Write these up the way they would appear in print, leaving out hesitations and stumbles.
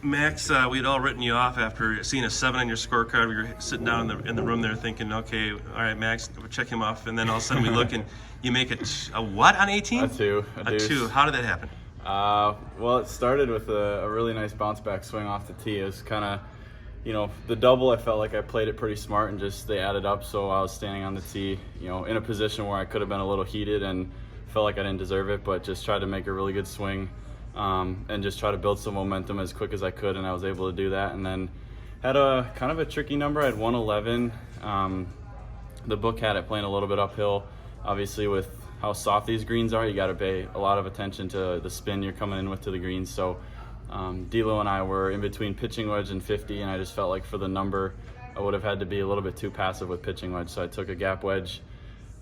Max, we'd all written you off after seeing a 7 on your scorecard. We were sitting down in the room there thinking, okay, all right, Max, we'll check him off. And then all of a sudden we look and you make a what on 18? A 2. A 2. How did that happen? Well, it started with a really nice bounce back swing off the tee. It was kind of, the double, I felt like I played it pretty smart and just they added up. So I was standing on the tee, in a position where I could have been a little heated and felt like I didn't deserve it, but just tried to make a really good swing. And just try to build some momentum as quick as I could, and I was able to do that. And then had a kind of a tricky number. I had 111. The book had it playing a little bit uphill. Obviously, with how soft these greens are, you got to pay a lot of attention to the spin you're coming in with to the greens. So D'Lo and I were in between pitching wedge and 50, and I just felt like for the number, I would have had to be a little bit too passive with pitching wedge. So I took a gap wedge.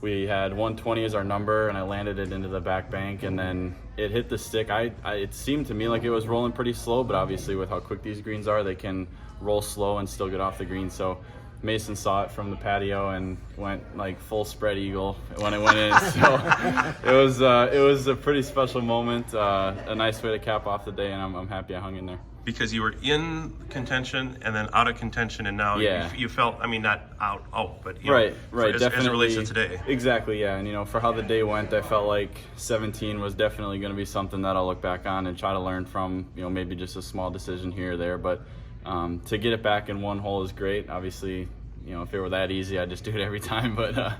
We had 120 as our number, and I landed it into the back bank, and then it hit the stick. It seemed to me like it was rolling pretty slow, but obviously with how quick these greens are, they can roll slow and still get off the green. So Mason saw it from the patio and went like full spread eagle when it went in. So it was a pretty special moment, a nice way to cap off the day, and I'm happy I hung in there. Because you were in contention and then out of contention, and now you felt, I mean, not out, but right, as it relates to today. Exactly, yeah. And for how the day went, I felt like 17 was definitely going to be something that I'll look back on and try to learn from. Maybe just a small decision here or there, but to get it back in one hole is great. Obviously, if it were that easy, I'd just do it every time. But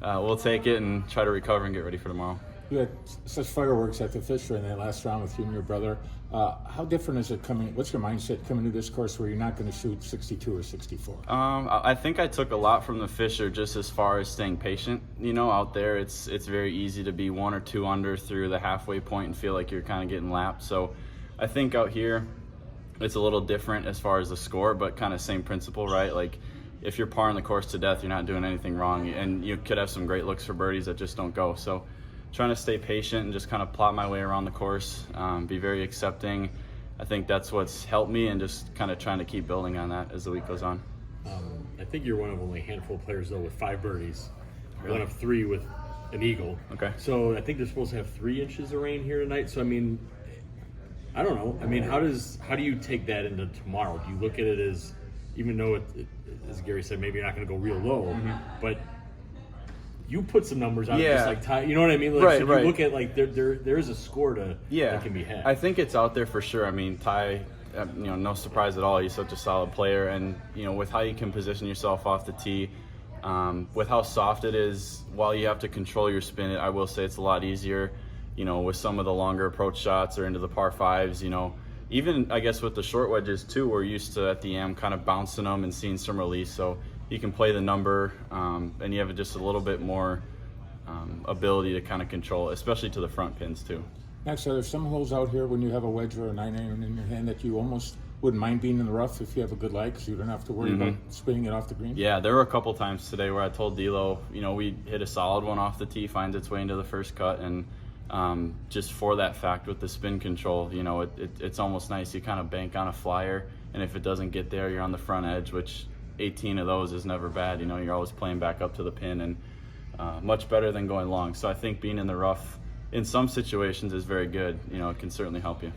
we'll take it and try to recover and get ready for tomorrow. You had such fireworks at the Fisher in that last round with you and your brother. How different is it coming? What's your mindset coming to this course where you're not going to shoot 62 or 64? I think I took a lot from the Fisher just as far as staying patient. Out there it's very easy to be 1 or 2 under through the halfway point and feel like you're kind of getting lapped. So I think out here it's a little different as far as the score, but kind of same principle, right? Like if you're parring the course to death, you're not doing anything wrong, and you could have some great looks for birdies that just don't go. So trying to stay patient and just kind of plot my way around the course, be very accepting. I think that's what's helped me, and just kind of trying to keep building on that as the week goes on. I think you're one of only a handful of players, though, with 5 birdies. Really? 1 of 3 with an eagle. Okay. So I think they're supposed to have 3 inches of rain here tonight. So, I mean, I don't know. I mean, how do you take that into tomorrow? Do you look at it as, even though, as Gary said, maybe you're not going to go real low, but you put some numbers out, just like Ty, you know what I mean? Like, right, so right. You look at, like, there is a score that can be had. I think it's out there for sure. I mean, Ty, no surprise at all. He's such a solid player, and with how you can position yourself off the tee, with how soft it is, while you have to control your spin, I will say it's a lot easier. With some of the longer approach shots or into the par 5s, even I guess with the short wedges too, we're used to at the am kind of bouncing them and seeing some release. So you can play the number, and you have just a little bit more ability to kind of control, especially to the front pins too. Max, are there some holes out here when you have a wedge or a 9-iron in your hand that you almost wouldn't mind being in the rough if you have a good lie, because you don't have to worry about spinning it off the green? Yeah, there were a couple times today where I told D'Lo, we hit a solid one off the tee, finds its way into the first cut, and just for that fact with the spin control, it's almost nice. You kind of bank on a flyer, and if it doesn't get there, you're on the front edge, which 18 of those is never bad. You're always playing back up to the pin, and much better than going long. So I think being in the rough in some situations is very good. It can certainly help you.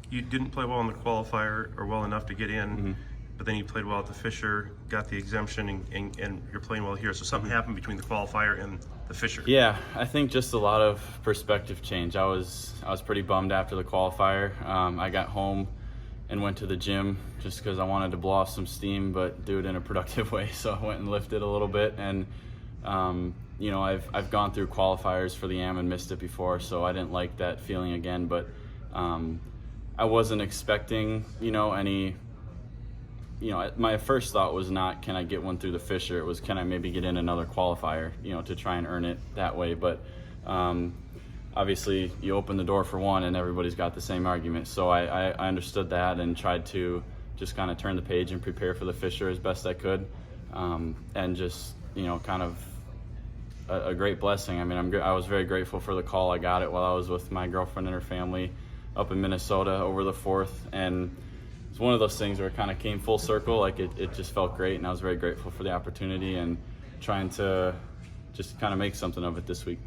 You didn't play well in the qualifier, or well enough to get in, but then you played well at the Fisher, got the exemption, and you're playing well here. So something happened between the qualifier and the Fisher. Yeah, I think just a lot of perspective change. I was pretty bummed after the qualifier. I got home and went to the gym just because I wanted to blow off some steam, but do it in a productive way. So I went and lifted a little bit, and I've gone through qualifiers for the AM and missed it before, so I didn't like that feeling again. But I wasn't expecting any. My first thought was not, can I get one through the Fisher? It was, can I maybe get in another qualifier, to try and earn it that way. But obviously you open the door for one and everybody's got the same argument. So I understood that and tried to just kind of turn the page and prepare for the Fisher as best I could. And just, kind of a great blessing. I mean, I was very grateful for the call. I got it while I was with my girlfriend and her family up in Minnesota over the 4th. And it's one of those things where it kind of came full circle. Like it just felt great, and I was very grateful for the opportunity and trying to just kind of make something of it this week.